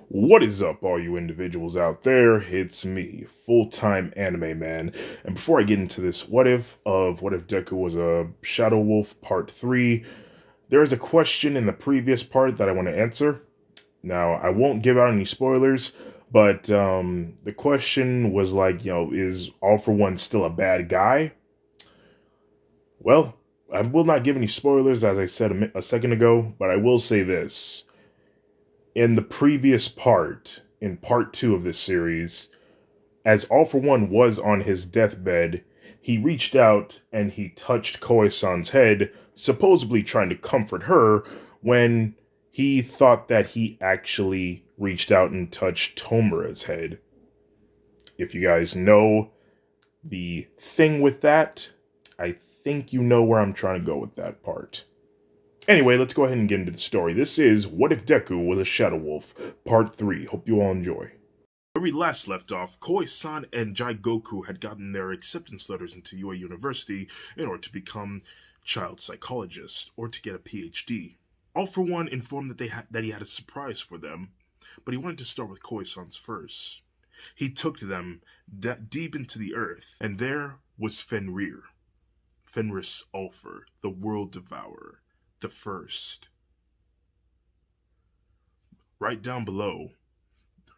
What is up, all you individuals out there? It's me, full-time anime man. And before I get into this what if Deku was a Shadow Wolf Part 3, there is a question in the previous part that I want to answer. Now, I won't give out any spoilers, but the question was like, is All For One still a bad guy? Well, I will not give any spoilers, as I said a second ago, but I will say this. In the previous part, in part 2 of this series, as All For One was on his deathbed, he reached out and he touched Koe-san's head, supposedly trying to comfort her, when he thought that he actually reached out and touched Tomura's head. If you guys know the thing with that, I think you know where I'm trying to go with that part. Anyway, let's go ahead and get into the story. This is What If Deku Was a Shadow Wolf, Part 3. Hope you all enjoy. Where we last left off, Koe-san and Jai-Goku had gotten their acceptance letters into UA University in order to become child psychologists, or to get a PhD. All For One informed that he had a surprise for them, but he wanted to start with Koe-san's first. He took them deep into the earth, and there was Fenrir. Fenris Ulfer, the World Devourer. The first. Right down below,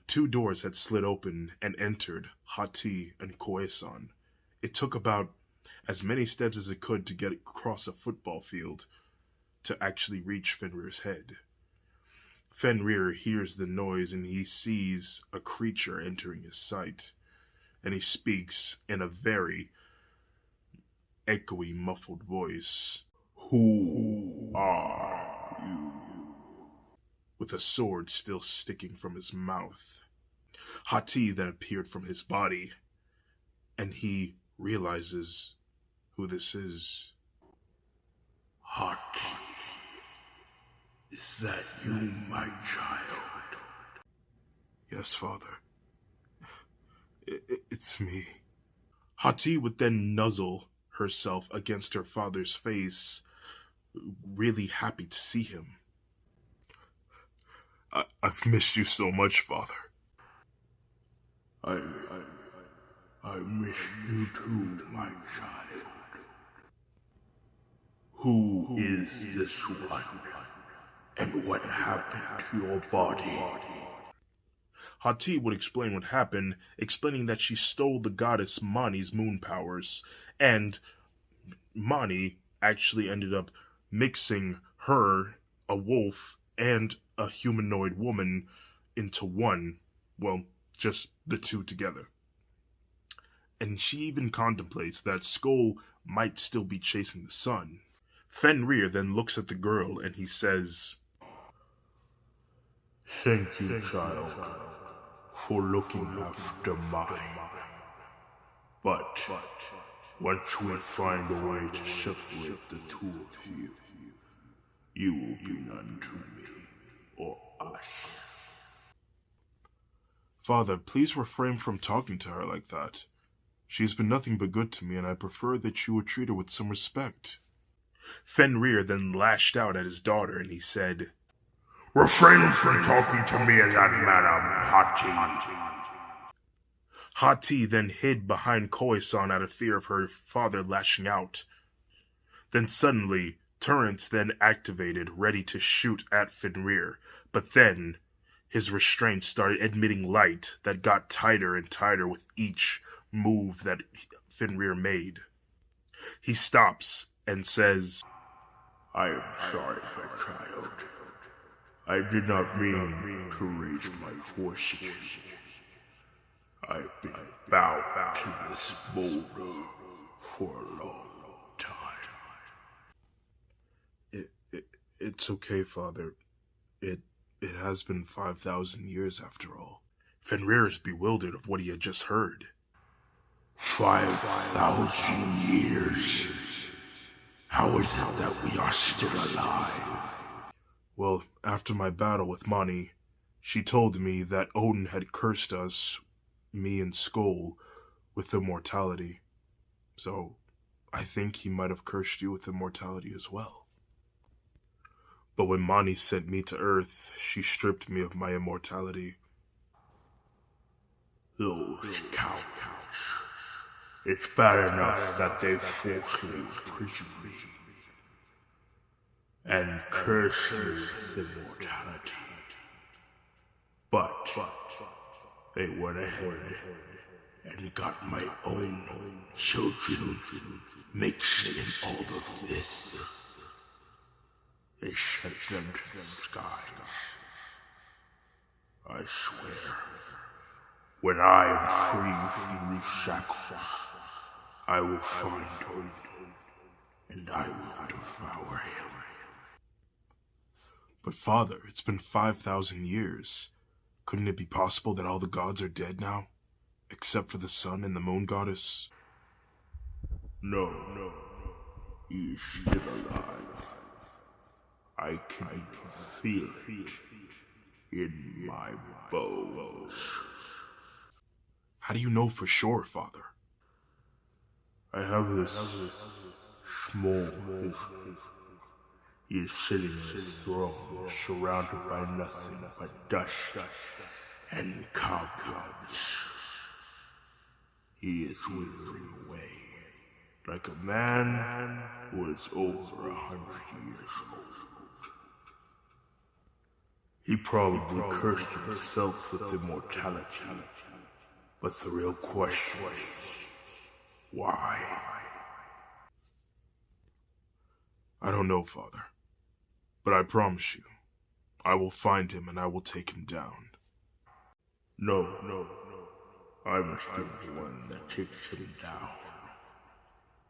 two doors had slid open and entered Hati and Koe-san. It took about as many steps as it could to get across a football field to actually reach Fenrir's head. Fenrir hears the noise and he sees a creature entering his sight, and he speaks in a very echoey, muffled voice. Who are you? With a sword still sticking from his mouth. Hati then appeared from his body, and he realizes who this is. Hati, is that you, my child? Yes, father. It's me. Hati would then nuzzle herself against her father's face, really happy to see him. I've missed you so much, father. I miss you too, my child. Who is this one? And what happened to your body? Hati would explain what happened, explaining that she stole the goddess Mani's moon powers, and Mani actually ended up mixing her, a wolf, and a humanoid woman into one. Well, just the two together. And she even contemplates that Skull might still be chasing the sun. Fenrir then looks at the girl and he says, Thank you, child, for looking after mine. But once we find a way to separate the two of you, you will be none to me or us. Father, please refrain from talking to her like that. She's been nothing but good to me, and I prefer that you would treat her with some respect. Fenrir then lashed out at his daughter, and he said, Refrain from talking to me in that manner, Hati. Hati then hid behind Koe-san out of fear of her father lashing out. Then suddenly, turrets then activated, ready to shoot at Fenrir, but then his restraints started emitting light that got tighter and tighter with each move that Fenrir made. He stops and says, I am sorry, my child. I did not mean to raise my voice against you. I've been bound to this boulder for a long time. It's okay, Father. It has been 5,000 years after all. Fenrir is bewildered of what he had just heard. 5,000 years? How is it that we are still alive? Well, after my battle with Mani, she told me that Odin had cursed us, me and Skull, with immortality. So, I think he might have cursed you with immortality as well. But when Mani sent me to Earth, she stripped me of my immortality. Those cowards. It's bad enough that they forcibly imprisoned me and cursed me with immortality. But they went ahead and got my own children mixed in all of this. They sent them to the skies. I swear, when I am free from these shackles, I will find Odin, and I will devour him. But Father, it's been 5,000 years. Couldn't it be possible that all the gods are dead now? Except for the sun and the moon goddess? No, he is still alive. I can feel it in my bones. How do you know for sure, Father? I have this small vision. He is sitting in his throne, surrounded by nothing but dust and cobwebs. He is withering away, like a man who is over 100 years old. He probably cursed himself with immortality, but the real question is, why? I don't know, Father. But I promise you, I will find him and I will take him down. No. I must be the one that takes him down.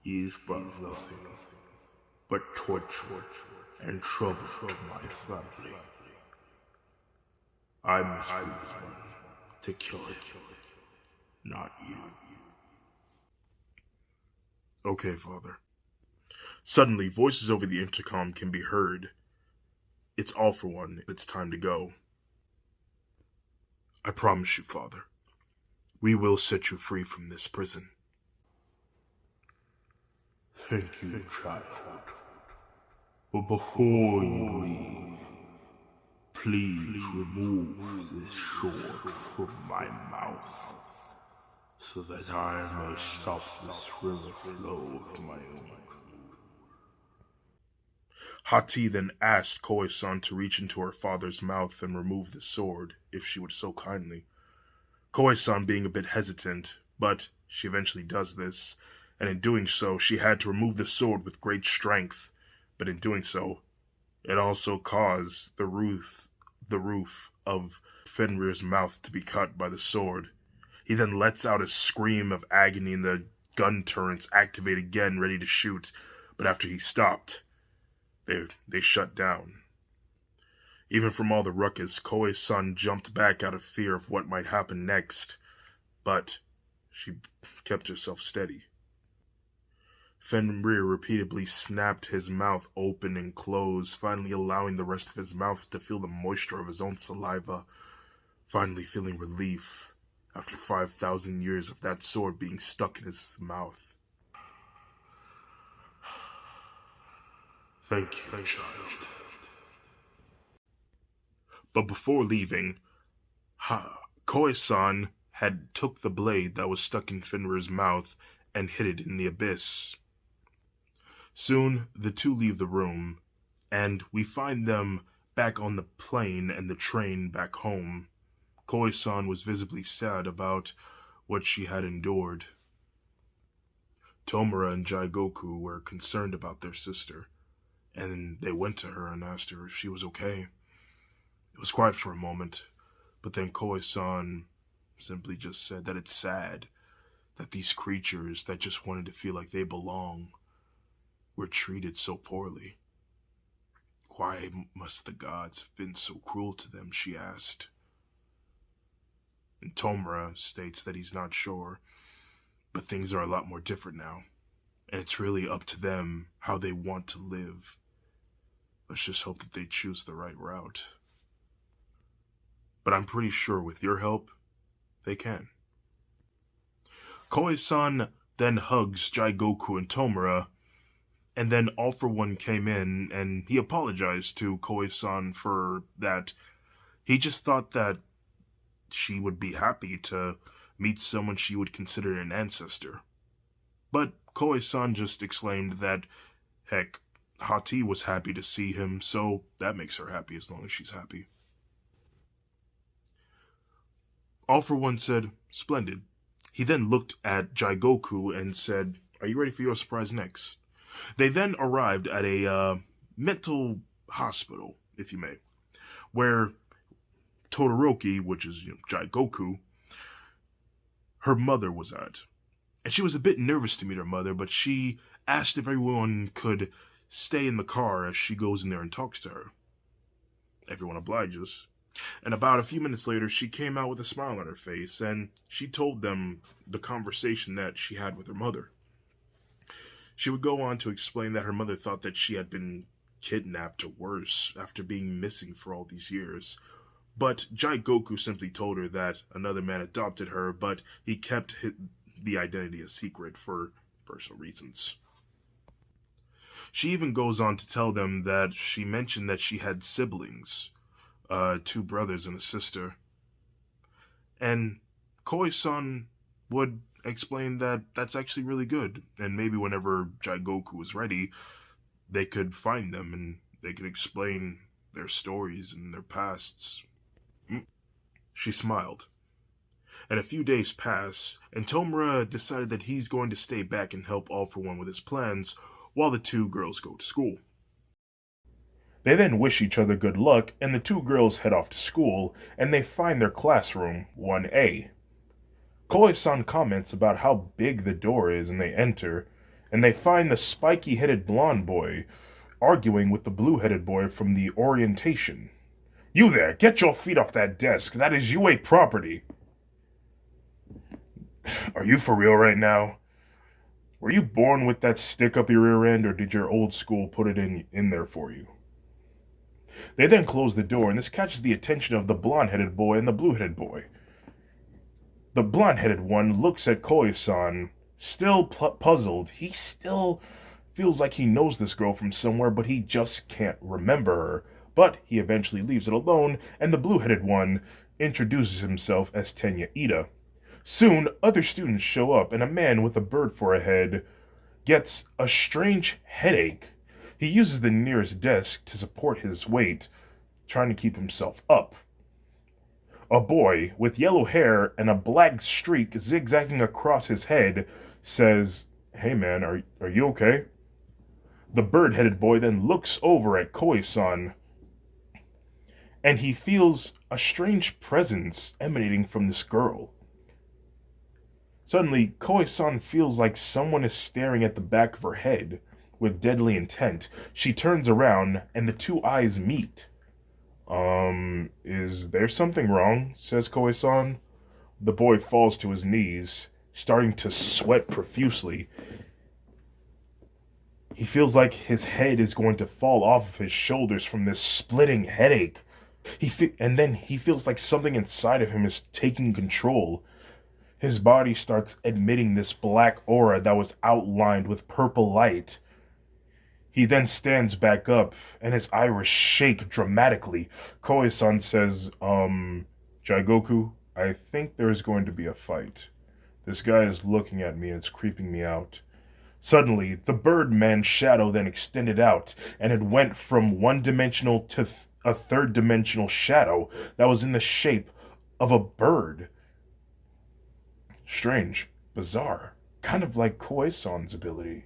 He has brought nothing but torture and trouble to my family. I must be the one to kill him, not you. Okay, Father. Suddenly, voices over the intercom can be heard. It's All For One. It's time to go. I promise you, Father, we will set you free from this prison. Thank you, child. But before you leave, please remove this sword from my mouth, so that I may stop this river flow of my own. Hati then asked Koe-san to reach into her father's mouth and remove the sword, if she would so kindly. Koe-san being a bit hesitant, but she eventually does this, and in doing so, she had to remove the sword with great strength, but in doing so, it also caused the roof of Fenrir's mouth to be cut by the sword. He then lets out a scream of agony and the gun turrets activate again, ready to shoot, but after he stopped, they shut down. Even from all the ruckus, Koe-san jumped back out of fear of what might happen next, but she kept herself steady. Fenrir repeatedly snapped his mouth open and closed, finally allowing the rest of his mouth to feel the moisture of his own saliva, finally feeling relief after 5,000 years of that sword being stuck in his mouth. Thank you, child. But before leaving, Koe-san had took the blade that was stuck in Fenrir's mouth and hid it in the abyss. Soon, the two leave the room, and we find them back on the plane and the train back home. Koe-san was visibly sad about what she had endured. Tomura and Jigoku were concerned about their sister, and they went to her and asked her if she was okay. It was quiet for a moment, but then Koe-san simply just said that it's sad that these creatures that just wanted to feel like they belong were treated so poorly. Why must the gods have been so cruel to them, she asked. And Tomura states that he's not sure, but things are a lot more different now, and it's really up to them how they want to live. Let's just hope that they choose the right route. But I'm pretty sure with your help, they can. Koe-san then hugs Jigoku and Tomura, And then All For One came in and he apologized to Koi-san for that. He just thought that she would be happy to meet someone she would consider an ancestor. But Koi-san just exclaimed that, heck, Hati was happy to see him, so that makes her happy as long as she's happy. All For One said, "Splendid." He then looked at Jigoku and said, "Are you ready for your surprise next?" They then arrived at a mental hospital, if you may, where Todoroki, which is Jigoku, her mother was at. And she was a bit nervous to meet her mother, but she asked if everyone could stay in the car as she goes in there and talks to her. Everyone obliges. And about a few minutes later, she came out with a smile on her face, and she told them the conversation that she had with her mother. She would go on to explain that her mother thought that she had been kidnapped or worse after being missing for all these years. But Jigoku simply told her that another man adopted her, but he kept the identity a secret for personal reasons. She even goes on to tell them that she mentioned that she had siblings, 2 brothers and a sister. And Koi-san would explain that that's actually really good, and maybe whenever Jigoku was ready, they could find them and they could explain their stories and their pasts. She smiled. And a few days pass, and Tomura decided that he's going to stay back and help All For One with his plans, while the 2 girls go to school. They then wish each other good luck, and the 2 girls head off to school, and they find their classroom, 1A. Koi-san comments about how big the door is, and they enter, and they find the spiky-headed blonde boy arguing with the blue-headed boy from the orientation. "You there, get your feet off that desk, that is UA property." Are you for real right now? Were you born with that stick up your rear end, or did your old school put it in there for you? They then close the door, and this catches the attention of the blonde-headed boy and the blue-headed boy. The blonde-headed one looks at Koi-san, still puzzled. He still feels like he knows this girl from somewhere, but he just can't remember her. But he eventually leaves it alone, and the blue-headed one introduces himself as Tenya Ida. Soon, other students show up, and a man with a bird for a head gets a strange headache. He uses the nearest desk to support his weight, trying to keep himself up. A boy with yellow hair and a black streak zigzagging across his head says, "Hey man, are you okay?" The bird-headed boy then looks over at Koi-san, and he feels a strange presence emanating from this girl. Suddenly, Koi-san feels like someone is staring at the back of her head with deadly intent. She turns around, and the 2 eyes meet. Is there something wrong?" says Koi-san. The boy falls to his knees, starting to sweat profusely. He feels like his head is going to fall off of his shoulders from this splitting headache. And then he feels like something inside of him is taking control. His body starts emitting this black aura that was outlined with purple light. He then stands back up, and his iris shake dramatically. Koi-san says, Jigoku, I think there's going to be a fight. This guy is looking at me and it's creeping me out." Suddenly, the Birdman's shadow then extended out, and it went from one-dimensional to a third-dimensional shadow that was in the shape of a bird. Strange, bizarre, kind of like Koi-san's ability.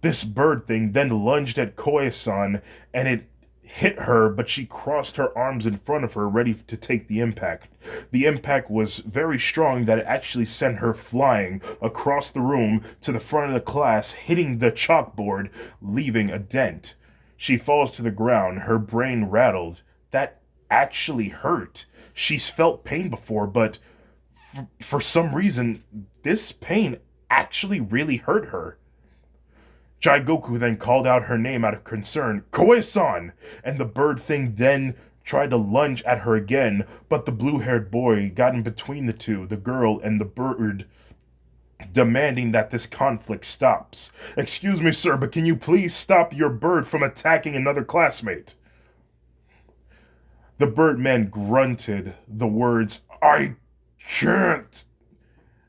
This bird thing then lunged at Koi-san, and it hit her, but she crossed her arms in front of her, ready to take the impact. The impact was very strong that it actually sent her flying across the room to the front of the class, hitting the chalkboard, leaving a dent. She falls to the ground, her brain rattled. That actually hurt. She's felt pain before, but for some reason, this pain actually really hurt her. Jigoku then called out her name out of concern, "Koi-san!" And the bird thing then tried to lunge at her again, but the blue-haired boy got in between the two, the girl and the bird. demanding that this conflict stops. "Excuse me, sir, but can you please stop your bird from attacking another classmate?" The Birdman grunted the words, "I can't."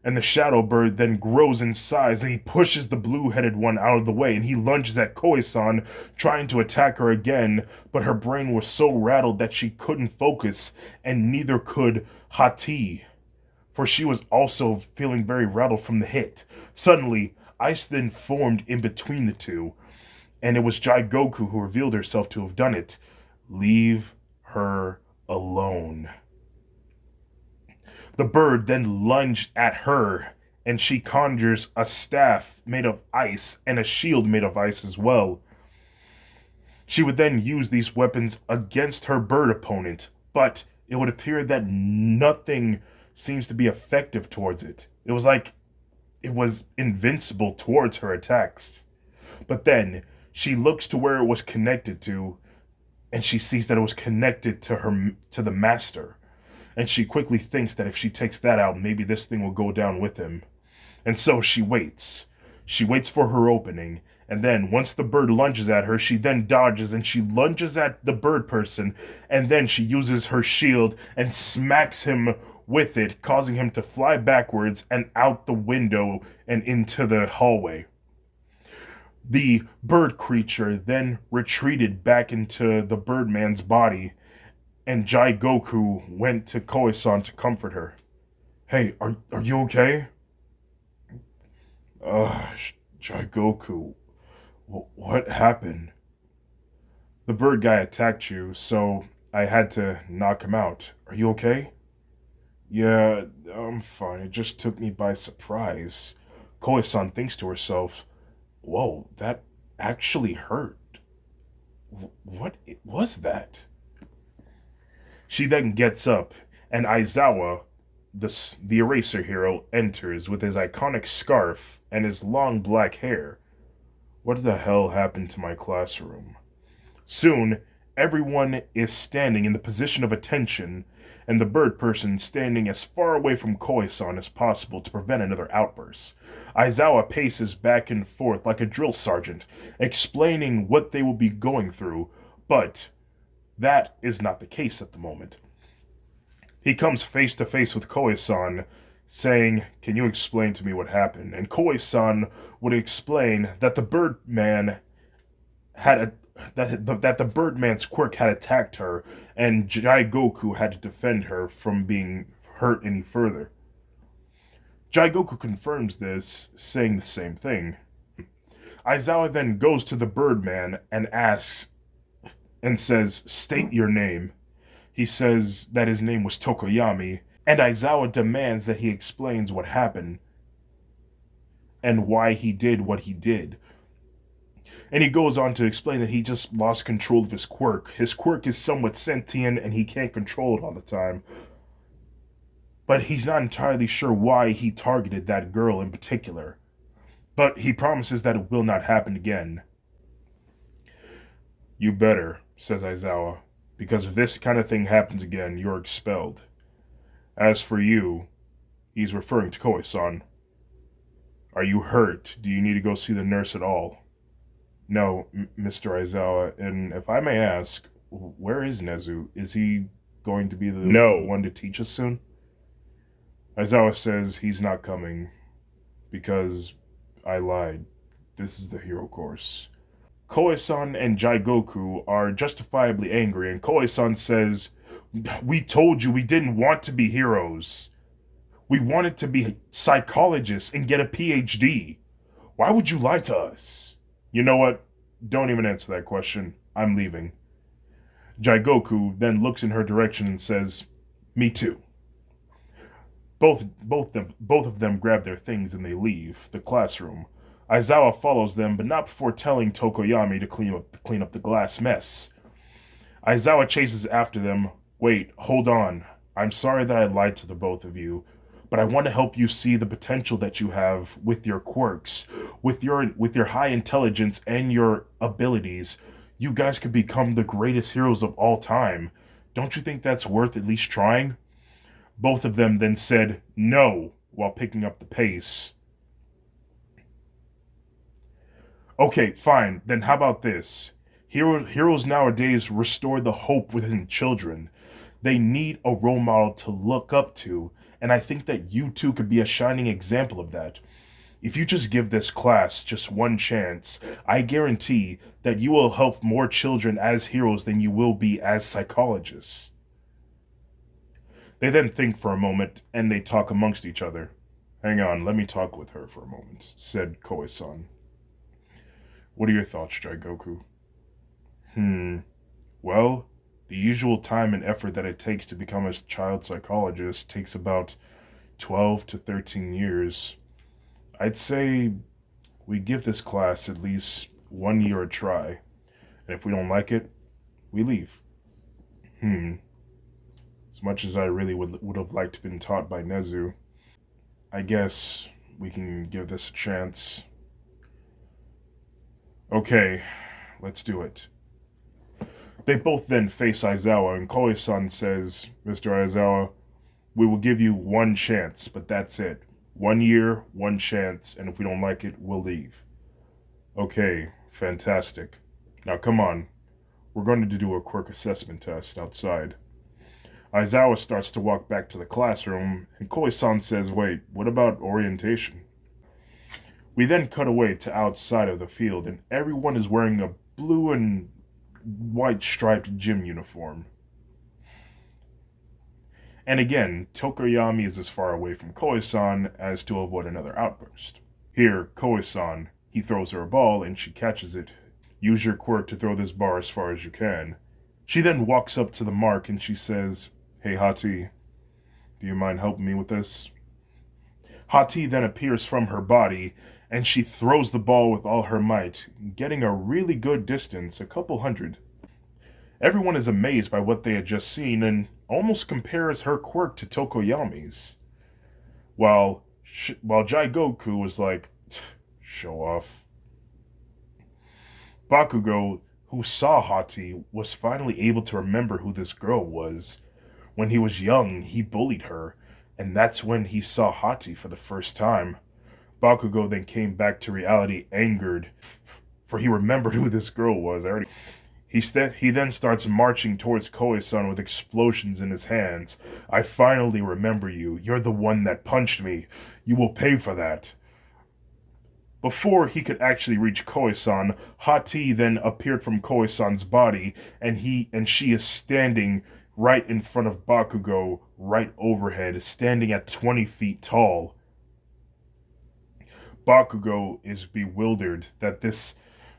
And the shadow bird then grows in size and he pushes the blue-headed one out of the way and he lunges at Koi-san, trying to attack her again, but her brain was so rattled that she couldn't focus, and neither could Hati, for she was also feeling very rattled from the hit. Suddenly, ice then formed in between the two, and it was Jaigoku who revealed herself to have done it. "Leave her alone." The bird then lunged at her, and she conjures a staff made of ice and a shield made of ice as well. She would then use these weapons against her bird opponent, but it would appear that nothing seems to be effective towards it. It was like it was invincible towards her attacks. But then she looks to where it was connected to, and she sees that it was connected to the master. And she quickly thinks that if she takes that out, maybe this thing will go down with him. And so she waits. She waits for her opening, and then once the bird lunges at her, she then dodges and she lunges at the bird person, and then she uses her shield and smacks him with it, causing him to fly backwards and out the window and into the hallway. The bird creature then retreated back into the Birdman's body, and Jaigoku went to Koi-san to comfort her. "Hey, are you okay?" Jaigoku, what happened?" "The bird guy attacked you, so I had to knock him out. Are you okay?" "Yeah, I'm fine. It just took me by surprise." Koi-san thinks to herself, "Whoa, that actually hurt. What was that?" She then gets up, and Aizawa, the eraser hero, enters with his iconic scarf and his long black hair. "What the hell happened to my classroom?" Soon, everyone is standing in the position of attention, and the bird person standing as far away from Koi-san as possible to prevent another outburst. Aizawa paces back and forth like a drill sergeant, explaining what they will be going through, but that is not the case at the moment. He comes face to face with Koi-san, saying, "Can you explain to me what happened?" And Koi-san would explain that the Birdman that the Birdman's quirk had attacked her, and Jaigoku had to defend her from being hurt any further. Jaigoku confirms this, saying the same thing. Aizawa then goes to the Birdman and asks and says, "State your name." He says that his name was Tokoyami, and Aizawa demands that he explains what happened and why he did what he did. And he goes on to explain that he just lost control of his quirk. His quirk is somewhat sentient and he can't control it all the time. But he's not entirely sure why he targeted that girl in particular. But he promises that it will not happen again. "You better," says Aizawa, "because if this kind of thing happens again, you're expelled. As for you," he's referring to Koi-san, "are you hurt? Do you need to go see the nurse at all?" "No, Mr. Aizawa, and if I may ask, where is Nezu? Is he going to be the one to teach us soon?" Aizawa says he's not coming, because I lied. This is the hero course. Koi-san and Jaigoku are justifiably angry, and Koi-san says, "We told you we didn't want to be heroes. We wanted to be psychologists and get a PhD. Why would you lie to us?" "You know what? Don't even answer that question. I'm leaving." Jaigoku then looks in her direction and says, "Me too." Both of them grab their things and they leave the classroom. Aizawa follows them, but not before telling Tokoyami to clean up the glass mess. Aizawa chases after them. "Wait, hold on. I'm sorry that I lied to the both of you, but I want to help you see the potential that you have with your quirks, with your high intelligence and your abilities. You guys could become the greatest heroes of all time. Don't you think that's worth at least trying?" Both of them then said no while picking up the pace. Okay, fine. Then how about this? Heroes nowadays restore the hope within children. They need a role model to look up to, and I think that you two could be a shining example of that. If you just give this class just one chance, I guarantee that you will help more children as heroes than you will be as psychologists. They then think for a moment, and they talk amongst each other. Hang on, let me talk with her for a moment, said Koe-san. What are your thoughts, Jigoku? Well, the usual time and effort that it takes to become a child psychologist takes about 12 to 13 years. I'd say we give this class at least 1 year a try, and if we don't like it, we leave. As much as I really would have liked to been taught by Nezu, I guess we can give this a chance. Okay, let's do it. They both then face Aizawa, and Koe-san says, Mr. Aizawa, we will give you one chance, but that's it. 1 year, one chance, and if we don't like it, we'll leave. Okay, fantastic. Now come on. We're going to do a quirk assessment test outside. Aizawa starts to walk back to the classroom, and Koe-san says, wait, what about orientation? We then cut away to outside of the field, and everyone is wearing a blue and white striped gym uniform. And again, Tokoyami is as far away from Koe-san as to avoid another outburst. Here, Koe-san, he throws her a ball and she catches it. Use your quirk to throw this bar as far as you can. She then walks up to the mark and she says, Hey Hati, do you mind helping me with this? Hati then appears from her body and she throws the ball with all her might, getting a really good distance, a couple hundred. Everyone is amazed by what they had just seen and almost compares her quirk to Tokoyami's. While Jigoku was like, show off. Bakugo, who saw Hati, was finally able to remember who this girl was. When he was young, he bullied her, and that's when he saw Hati for the first time. Bakugo then came back to reality angered, for he remembered who this girl was. He then starts marching towards Koe-san with explosions in his hands. I finally remember you. You're the one that punched me. You will pay for that. Before he could actually reach Koe-san, Hati then appeared from Koe-san's body, and she is standing right in front of Bakugo, right overhead, standing at 20 feet tall. Bakugo is bewildered that this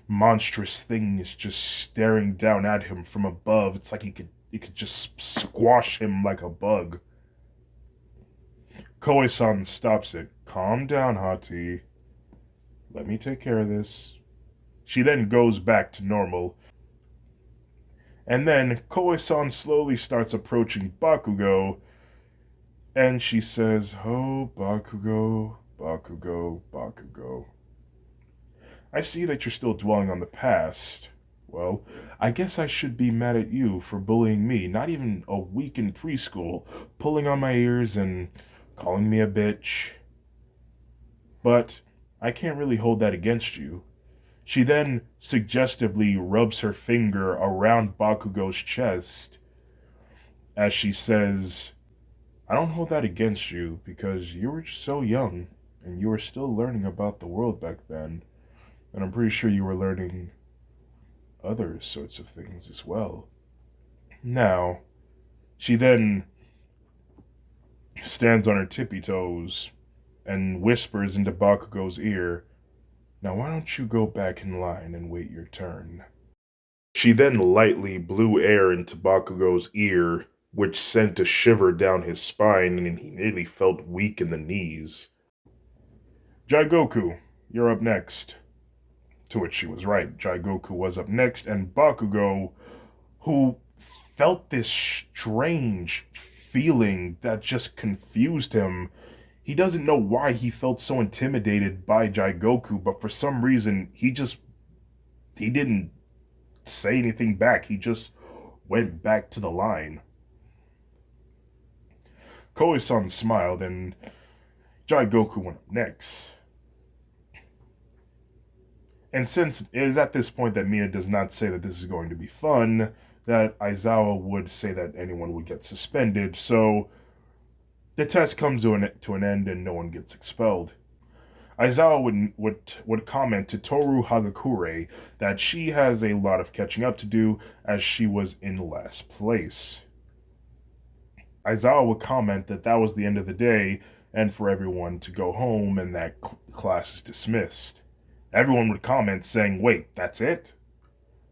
monstrous thing is just staring down at him from above. It's like it could just squash him like a bug. Koe-san stops it. Calm down, Hati. Let me take care of this. She then goes back to normal. And then Koe-san slowly starts approaching Bakugo, and she says, Oh, Bakugo, Bakugo, Bakugo. I see that you're still dwelling on the past. Well, I guess I should be mad at you for bullying me, not even a week in preschool, pulling on my ears and calling me a bitch. But I can't really hold that against you. She then suggestively rubs her finger around Bakugo's chest as she says, I don't hold that against you because you were so young and you were still learning about the world back then. And I'm pretty sure you were learning other sorts of things as well. Now, she then stands on her tippy toes and whispers into Bakugo's ear, Now why don't you go back in line and wait your turn? She then lightly blew air into Bakugo's ear, which sent a shiver down his spine and he nearly felt weak in the knees. Jigoku, you're up next. To which she was right. Jigoku was up next, and Bakugo, who felt this strange feeling that just confused him. He doesn't know why he felt so intimidated by Jigoku, but for some reason, he didn't say anything back. He just went back to the line. Koe-san smiled, and Jigoku went up next. And since it is at this point that Mina does not say that this is going to be fun, that Aizawa would say that anyone would get suspended, so the test comes to an end and no one gets expelled. Aizawa would comment to Toru Hagakure that she has a lot of catching up to do as she was in last place. Aizawa would comment that that was the end of the day and for everyone to go home and that class is dismissed. Everyone would comment saying, "Wait, that's it?"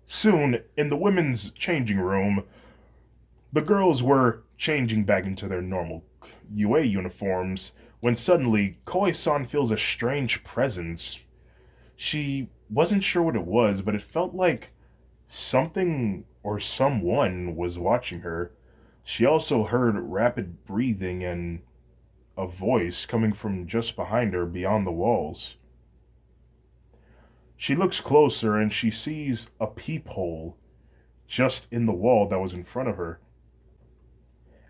Soon, in the women's changing room, the girls were changing back into their normal UA uniforms when suddenly Koi-san feels a strange presence. She wasn't sure what it was, but it felt like something or someone was watching her. She also heard rapid breathing and a voice coming from just behind her beyond the walls. She looks closer and she sees a peephole just in the wall that was in front of her.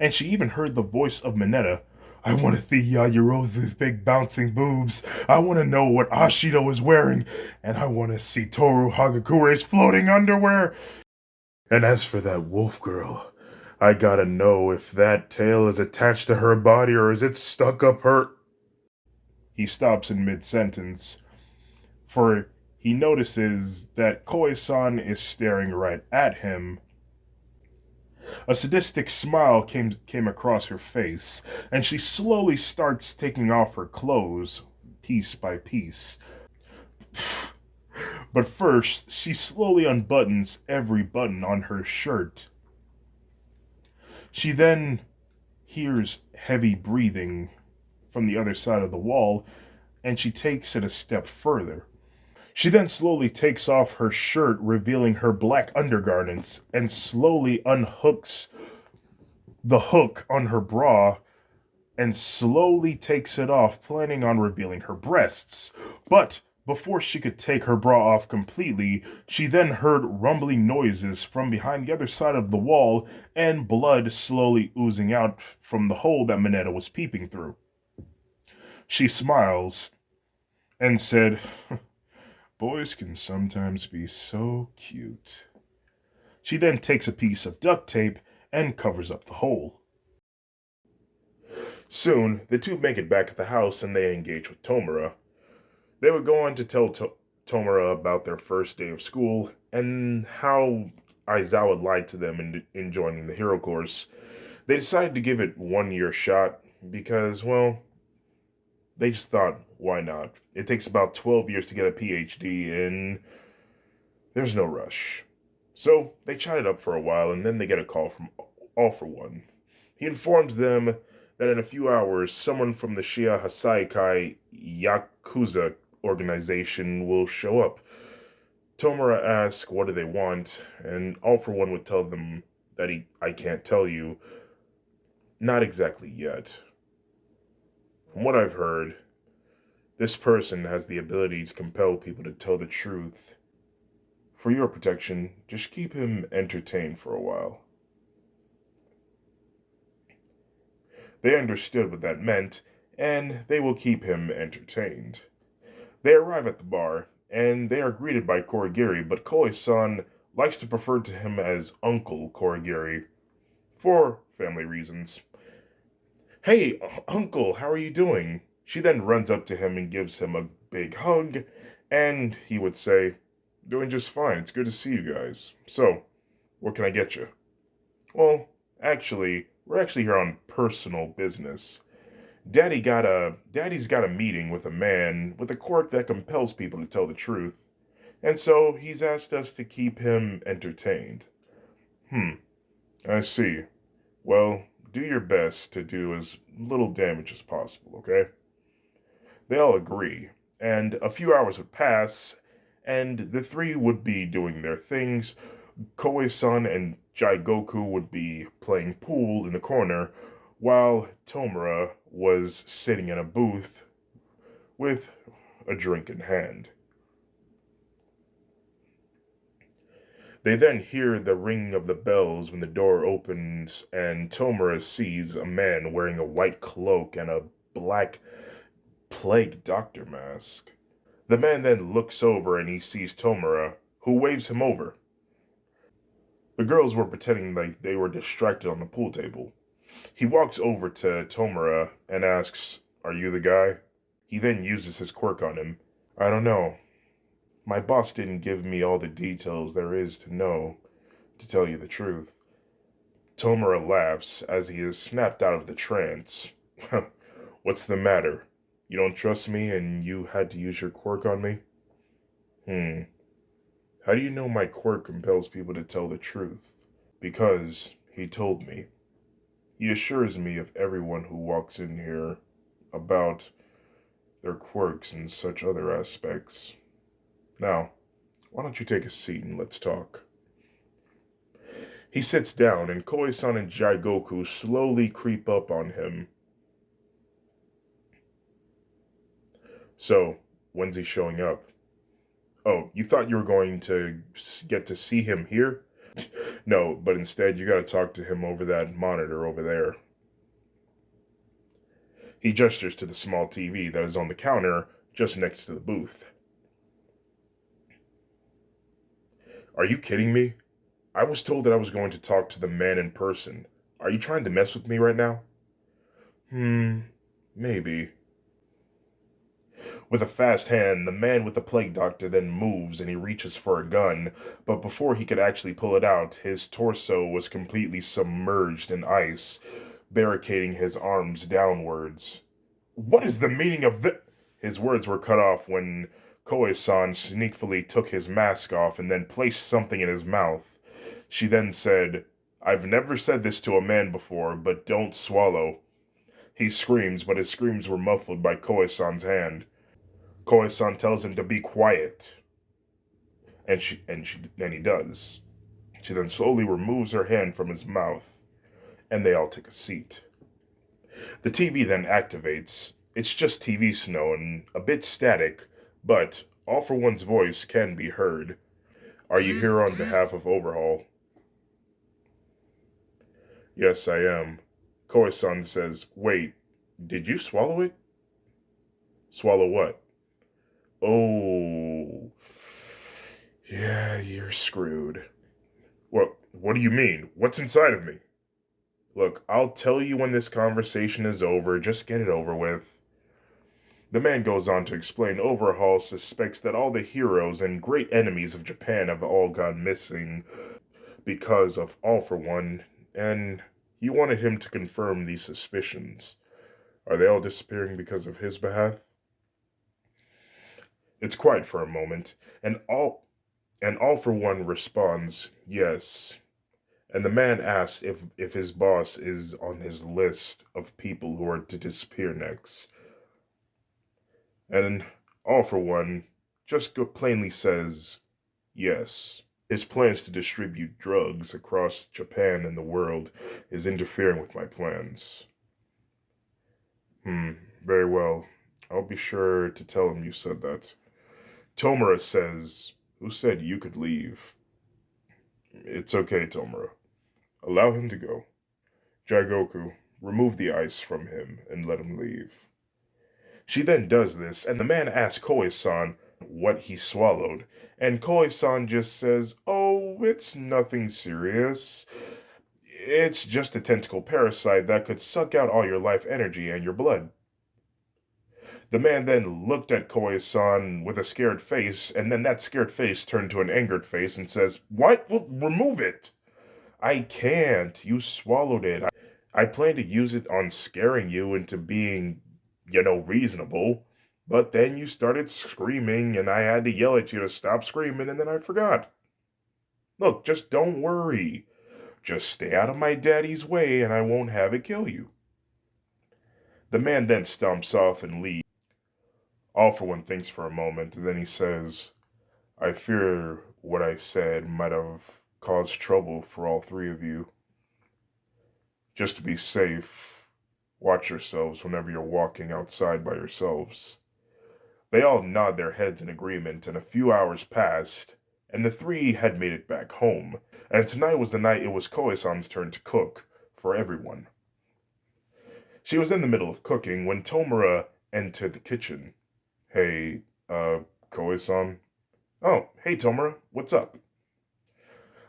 And she even heard the voice of Mineta. "I want to see Yajiro's big bouncing boobs. I want to know what Ashido is wearing. And I want to see Toru Hagakure's floating underwear. And as for that wolf girl, I gotta know if that tail is attached to her body or is it stuck up her..." He stops in mid-sentence, for he notices that Koi-san is staring right at him. A sadistic smile came across her face, and she slowly starts taking off her clothes, piece by piece. But first, she slowly unbuttons every button on her shirt. She then hears heavy breathing from the other side of the wall, and she takes it a step further. She then slowly takes off her shirt, revealing her black undergarments, and slowly unhooks the hook on her bra and slowly takes it off, planning on revealing her breasts. But before she could take her bra off completely, she then heard rumbling noises from behind the other side of the wall and blood slowly oozing out from the hole that Mineta was peeping through. She smiles and said, "Boys can sometimes be so cute." She then takes a piece of duct tape and covers up the hole. Soon, the two make it back at the house and they engage with Tomura. They would go on to tell Tomura about their first day of school and how Aizawa lied to them in joining the hero course. They decided to give it 1 year shot because, well, they just thought, why not? It takes about 12 years to get a PhD and there's no rush. So they chatted up for a while and then they get a call from All for One. He informs them that in a few hours, someone from the Shia Hasaikai Yakuza organization will show up. Tomura asks what do they want, and All for One would tell them that I can't tell you. Not exactly yet. From what I've heard, this person has the ability to compel people to tell the truth. For your protection, just keep him entertained for a while. They understood what that meant, and they will keep him entertained. They arrive at the bar, and they are greeted by Korigiri, but Koi-san likes to refer to him as Uncle Korigiri, for family reasons. "Hey, Uncle, how are you doing?" She then runs up to him and gives him a big hug, and he would say, "Doing just fine, it's good to see you guys. So, what can I get you?" "Well, actually, we're actually here on personal business. Daddy's got a meeting with a man with a quirk that compels people to tell the truth. And so he's asked us to keep him entertained." I see. Well, do your best to do as little damage as possible, okay?" They all agree, and a few hours would pass, and the three would be doing their things. Koei-san and Jaigoku would be playing pool in the corner, while Tomura was sitting in a booth with a drink in hand. They then hear the ringing of the bells when the door opens, and Tomura sees a man wearing a white cloak and a black plague doctor mask. The man then looks over and he sees Tomura, who waves him over. The girls were pretending like they were distracted on the pool table. He walks over to Tomura and asks, "Are you the guy?" He then uses his quirk on him. "I don't know. My boss didn't give me all the details there is to know, to tell you the truth." Tomura laughs as he is snapped out of the trance. "What's the matter? You don't trust me and you had to use your quirk on me?" How do you know my quirk compels people to tell the truth?" "Because he told me. He assures me of everyone who walks in here about their quirks and such other aspects. Now, why don't you take a seat and let's talk?" He sits down and Koi-san and Jigoku slowly creep up on him. "So, when's he showing up?" "Oh, you thought you were going to get to see him here?" "No, but instead you gotta talk to him over that monitor over there." He gestures to the small TV that is on the counter just next to the booth. "Are you kidding me? I was told that I was going to talk to the man in person. Are you trying to mess with me right now?" Maybe." With a fast hand, the man with the plague doctor then moves and he reaches for a gun, but before he could actually pull it out, his torso was completely submerged in ice, barricading his arms downwards. "What is the meaning of this?" His words were cut off when Koe-san sneakily took his mask off and then placed something in his mouth. She then said, "I've never said this to a man before, but don't swallow." He screams, but his screams were muffled by Koe-san's hand. Koe-san tells him to be quiet, and he does. She then slowly removes her hand from his mouth, and they all take a seat. The TV then activates. It's just TV snow and a bit static, but All for One's voice can be heard. "Are you here on behalf of Overhaul?" "Yes, I am." Koe-san says, "Wait, did you swallow it?" "Swallow what?" "Oh, yeah, you're screwed." "Well, what do you mean? What's inside of me?" "Look, I'll tell you when this conversation is over. Just get it over with." The man goes on to explain Overhaul suspects that all the heroes and great enemies of Japan have all gone missing because of All for One, and he wanted him to confirm these suspicions. Are they all disappearing because of his behalf? It's quiet for a moment, and All for One responds, "Yes." And the man asks if his boss is on his list of people who are to disappear next. And All for One just plainly says, "Yes." His plans to distribute drugs across Japan and the world is interfering with my plans. Very well. I'll be sure to tell him you said that. Tomura says, "Who said you could leave?" "It's okay, Tomura. Allow him to go. Jigoku, remove the ice from him and let him leave." She then does this, and the man asks Koe-san what he swallowed, and Koe-san just says, "Oh, it's nothing serious. It's just a tentacle parasite that could suck out all your life energy and your blood." The man then looked at Koe-san with a scared face, and then that scared face turned to an angered face and says, "What? Well, remove it." "I can't. You swallowed it. I plan to use it on scaring you into being, reasonable. But then you started screaming, and I had to yell at you to stop screaming, and then I forgot. Look, just don't worry. Just stay out of my daddy's way, and I won't have it kill you." The man then stomps off and leaves. All for One thinks for a moment, and then he says, "I fear what I said might have caused trouble for all three of you. Just to be safe, watch yourselves whenever you're walking outside by yourselves." They all nod their heads in agreement, and a few hours passed, and the three had made it back home, and tonight was the night it was Koe-san's turn to cook for everyone. She was in the middle of cooking when Tomura entered the kitchen. "Hey, Koe-san. Oh, hey Tomura, what's up?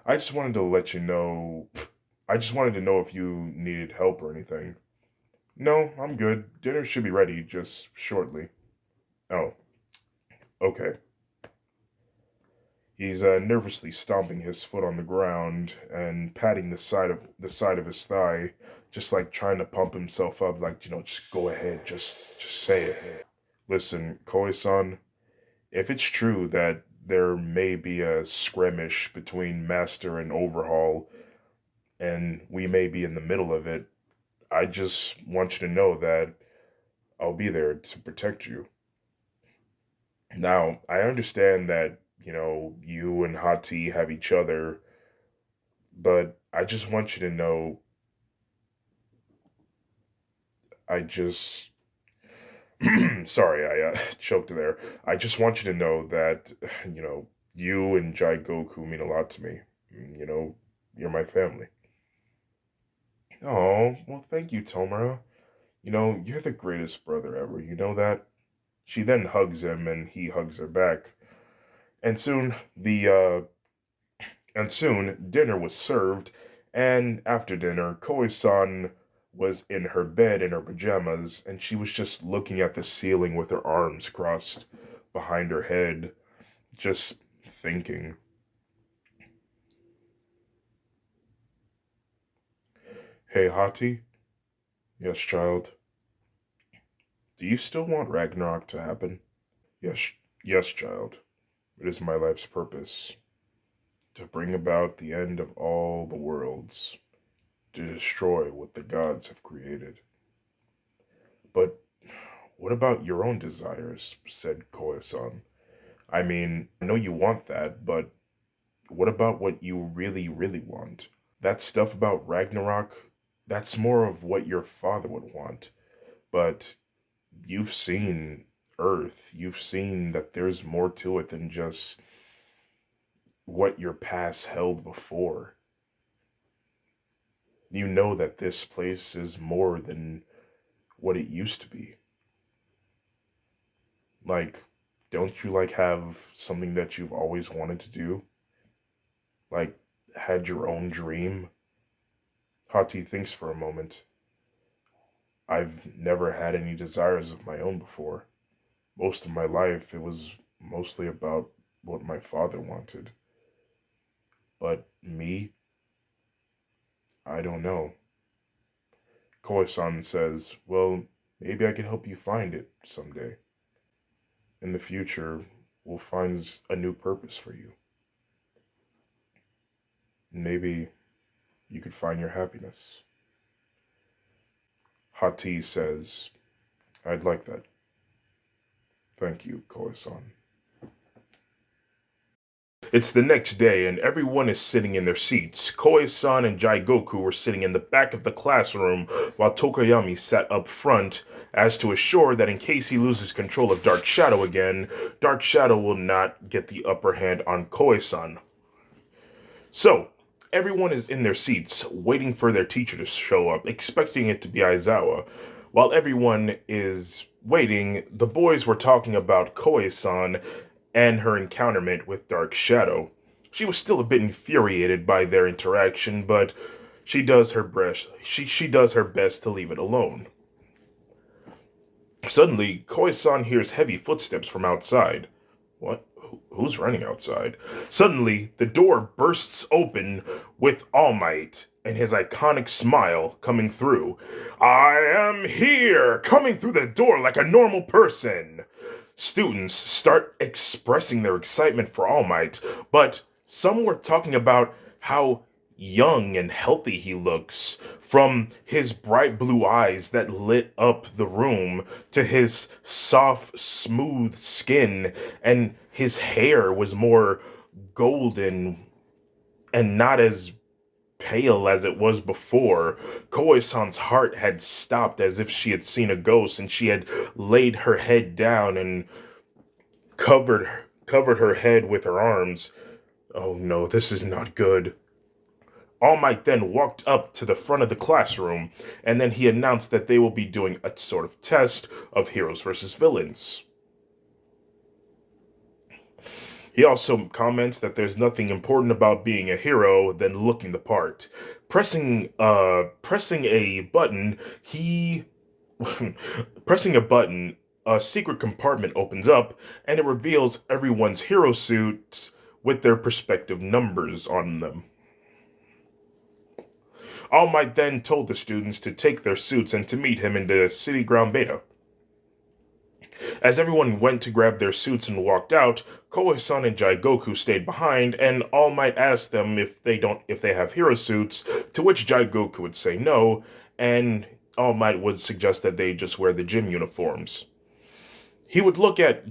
I just wanted to let you know. I just wanted to know if you needed help or anything. No, I'm good. Dinner should be ready just shortly. Oh, okay. He's nervously stomping his foot on the ground and patting the side of his thigh, just like trying to pump himself up. Like, just go ahead, just say it. Listen, Koi-san, if it's true that there may be a skirmish between Master and Overhaul, and we may be in the middle of it, I just want you to know that I'll be there to protect you. Now, I understand that, you and Hati have each other, but I just want you to know, I just, sorry, I choked there. I just want you to know that, you and Jai Goku mean a lot to me. You're my family. Oh, well, thank you, Tomura. You're the greatest brother ever. You know that? She then hugs him and he hugs her back. And soon dinner was served, and after dinner, Koi-san was in her bed in her pajamas, and she was just looking at the ceiling with her arms crossed behind her head, just thinking. Hey, Hati? Yes, child. Do you still want Ragnarok to happen? Yes, yes, child. It is my life's purpose to bring about the end of all the worlds, to destroy what the gods have created. But what about your own desires? Said Koya-san. I mean, I know you want that, but what about what you really, really want? That stuff about Ragnarok, that's more of what your father would want. But you've seen Earth, you've seen that there's more to it than just what your past held before. You know that this place is more than what it used to be. Like, don't you have something that you've always wanted to do? Like, had your own dream? Hati thinks for a moment. I've never had any desires of my own before. Most of my life, it was mostly about what my father wanted. But me, I don't know. Koi-san says, well, maybe I can help you find it someday. In the future, we'll find a new purpose for you. Maybe you could find your happiness. Hati says, I'd like that. Thank you, Koi-san. It's the next day, and everyone is sitting in their seats. Koi-san and Jaigoku were sitting in the back of the classroom, while Tokoyami sat up front, as to assure that in case he loses control of Dark Shadow again, Dark Shadow will not get the upper hand on Koi-san. So, everyone is in their seats, waiting for their teacher to show up, expecting it to be Aizawa. While everyone is waiting, the boys were talking about Koi-san and her encounterment with Dark Shadow. She was still a bit infuriated by their interaction, but she does her best. She does her best to leave it alone. Suddenly, Koi-san hears heavy footsteps from outside. What? Who's running outside? Suddenly, the door bursts open with All Might and his iconic smile coming through. I am here, coming through the door like a normal person. Students start expressing their excitement for All Might, but some were talking about how young and healthy he looks, from his bright blue eyes that lit up the room to his soft, smooth skin, and his hair was more golden and not as pale as it was before. Koi-san's heart had stopped as if she had seen a ghost, and she had laid her head down and covered her head with her arms. Oh no, this is not good. All Might then walked up to the front of the classroom, and then he announced that they will be doing a sort of test of heroes versus villains. He also comments that there's nothing important about being a hero than looking the part. Pressing a button, he pressing a button, a secret compartment opens up and it reveals everyone's hero suits with their respective numbers on them. All Might then told the students to take their suits and to meet him in the city ground beta. As everyone went to grab their suits and walked out, Koe-san and Jaigoku stayed behind, and All Might asked them if they have hero suits, to which Jaigoku would say no, and All Might would suggest that they just wear the gym uniforms. He would look at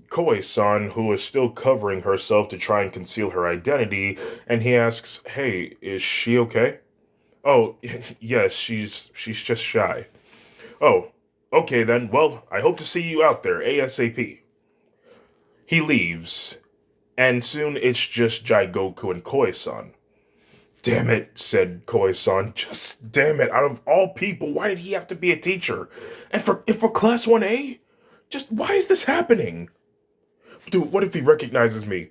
Koe-san, who is still covering herself to try and conceal her identity, and he asks, "Hey, is she okay?" "Oh, yes, she's just shy." "Oh, okay then. Well, I hope to see you out there ASAP." He leaves, and soon it's just Jaigoku and Koe-san. "Damn it," said Koe-san. "Just damn it. Out of all people, why did he have to be a teacher? And for class 1A? Just why is this happening? Dude, what if he recognizes me?"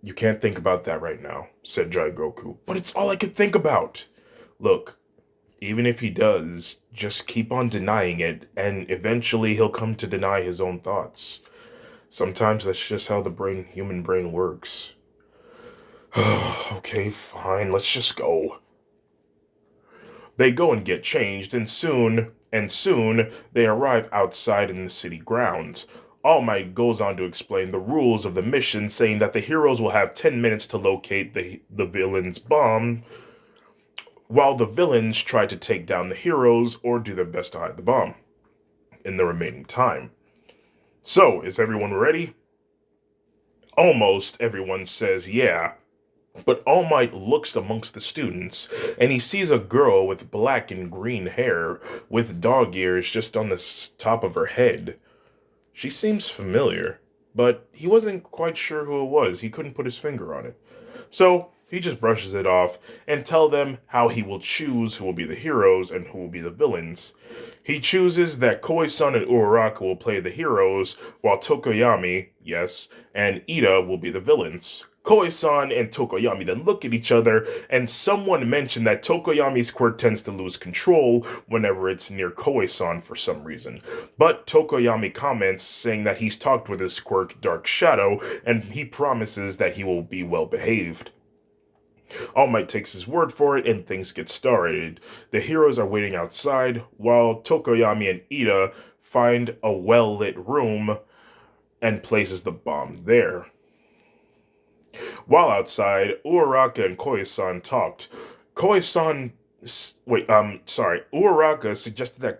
"You can't think about that right now," said Jaigoku. "But it's all I could think about." "Look, even if he does, just keep on denying it, and eventually he'll come to deny his own thoughts. Sometimes that's just how the human brain works." "Okay, fine, let's just go." They go and get changed, and soon they arrive outside in the city grounds. All Might goes on to explain the rules of the mission, saying that the heroes will have 10 minutes to locate the villain's bomb, while the villains try to take down the heroes or do their best to hide the bomb in the remaining time. "So, is everyone ready?" Almost everyone says yeah, but All Might looks amongst the students and he sees a girl with black and green hair with dog ears just on the top of her head. She seems familiar, but he wasn't quite sure who it was. He couldn't put his finger on it. So he just brushes it off and tell them how he will choose who will be the heroes and who will be the villains. He chooses that Koi-san and Uraraka will play the heroes, while Tokoyami, yes, and Ida will be the villains. Koi-san and Tokoyami then look at each other, and someone mentioned that Tokoyami's quirk tends to lose control whenever it's near Koi-san for some reason. But Tokoyami comments saying that he's talked with his quirk Dark Shadow, and he promises that he will be well behaved. All Might takes his word for it, and things get started. The heroes are waiting outside, while Tokoyami and Ida find a well-lit room and places the bomb there. While outside, Uraraka and Koi-san talked. Koi-san, Uraraka suggested that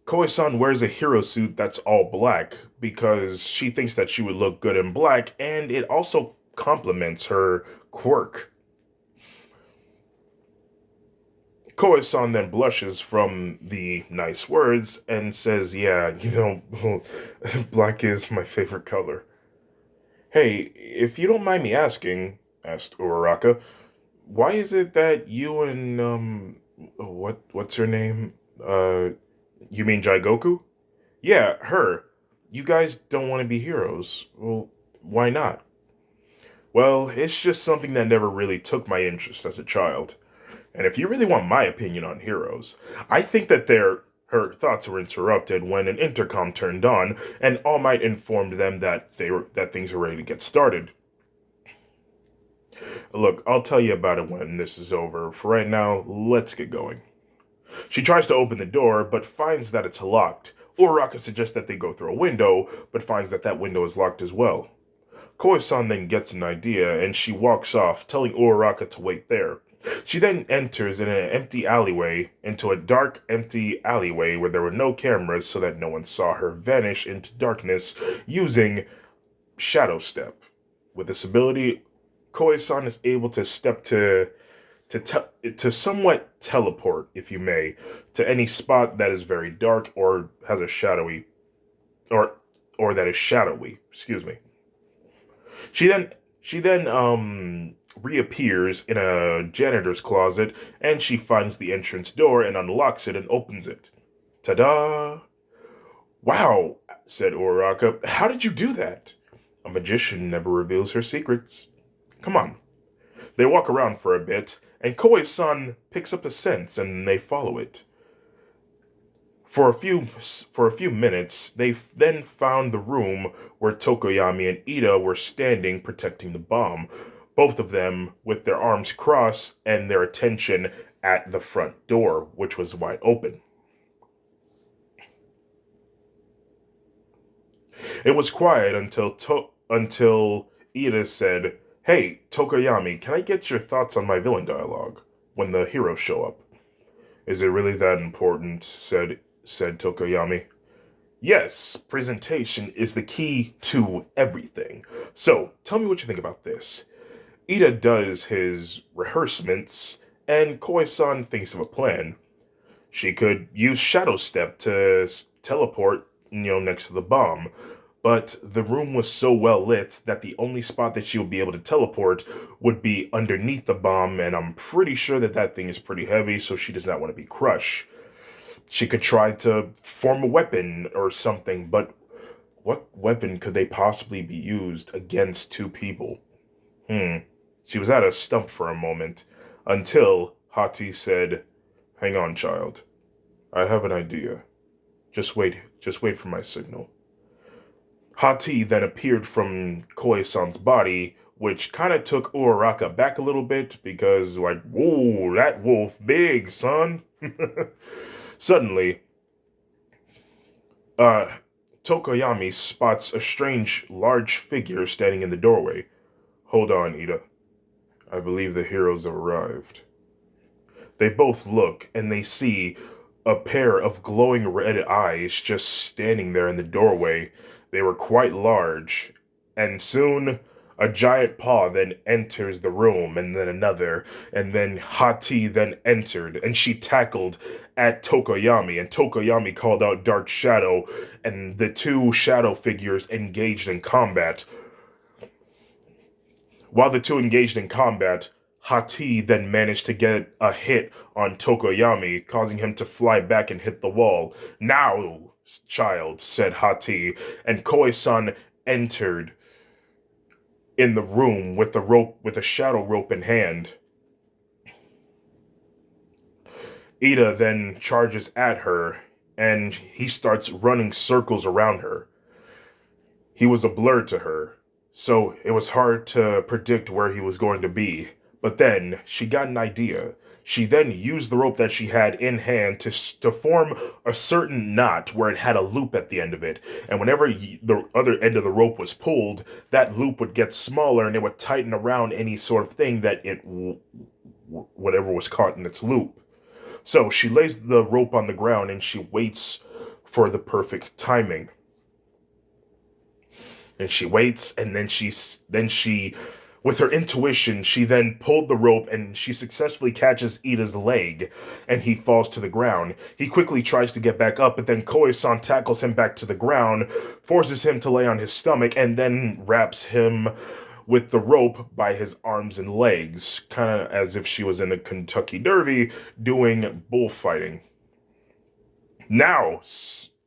Koi-san wears a hero suit that's all black because she thinks that she would look good in black, and it also complements her quirk. Koe-san then blushes from the nice words and says, "Yeah, black is my favorite color." "Hey, if you don't mind me asking," asked Uraraka, "why is it that you and, what's her name? You mean Jaigoku?" "Yeah, her. You guys don't want to be heroes. Well, why not?" "Well, it's just something that never really took my interest as a child. And if you really want my opinion on heroes, I think that her thoughts were interrupted when an intercom turned on and All Might informed them that things were ready to get started. Look, I'll tell you about it when this is over. For right now, let's get going." She tries to open the door, but finds that it's locked. Uraraka suggests that they go through a window, but finds that that window is locked as well. Koi-san then gets an idea, and she walks off, telling Uraraka to wait there. She then enters into a dark, empty alleyway where there were no cameras so that no one saw her vanish into darkness using Shadow Step. With this ability, Koi-san is able to step to somewhat teleport, if you may, to any spot that is very dark or has a shadowy, or that is shadowy. Excuse me. She then reappears in a janitor's closet, and she finds the entrance door and unlocks it and opens it. Ta-da! "Wow," said Uraraka. "How did you do that?" A magician never reveals her secrets. Come on. They walk around for a bit, and Koei-san picks up a sense and they follow it. For a few minutes, they then found the room where Tokoyami and Ida were standing protecting the bomb, both of them with their arms crossed and their attention at the front door, which was wide open. It was quiet until Ida said, "Hey, Tokoyami, can I get your thoughts on my villain dialogue when the heroes show up?" "Is it really that important?" said Tokoyami. "Yes, presentation is the key to everything. So, tell me what you think about this." Ida does his rehearsements, and Koi-san thinks of a plan. She could use Shadow Step to teleport, next to the bomb, but the room was so well lit that the only spot that she would be able to teleport would be underneath the bomb, and I'm pretty sure that that thing is pretty heavy, so she does not want to be crushed. She could try to form a weapon or something, but what weapon could they possibly be used against two people? She was at a stump for a moment, until Hati said, "Hang on, child. I have an idea. Just wait for my signal." Hati then appeared from Koi-san's body, which kind of took Uraraka back a little bit because, like, whoa, that wolf big, son. Suddenly, uh, Tokoyami spots a strange, large figure standing in the doorway. "Hold on, Ida. I believe the heroes have arrived." They both look and they see a pair of glowing red eyes just standing there in the doorway. They were quite large, and soon a giant paw then enters the room, and then another, and then Hati then entered, and she tackled at Tokoyami, and Tokoyami called out Dark Shadow, and the two shadow figures engaged in combat. While the two engaged in combat, Hati then managed to get a hit on Tokoyami, causing him to fly back and hit the wall. "Now, child," said Hati, and Koi-san entered in the room with a shadow rope in hand. Ida then charges at her, and he starts running circles around her. He was a blur to her, so it was hard to predict where he was going to be. But then she got an idea. She then used the rope that she had in hand to form a certain knot where it had a loop at the end of it. And whenever the other end of the rope was pulled, that loop would get smaller and it would tighten around any sort of thing that whatever was caught in its loop. So she lays the rope on the ground and she waits for the perfect timing. And she waits, and then she with her intuition, she then pulled the rope and she successfully catches Ida's leg, and he falls to the ground. He quickly tries to get back up, but then Koi-san tackles him back to the ground, forces him to lay on his stomach, and then wraps him with the rope by his arms and legs, kind of as if she was in the Kentucky Derby doing bullfighting. "Now,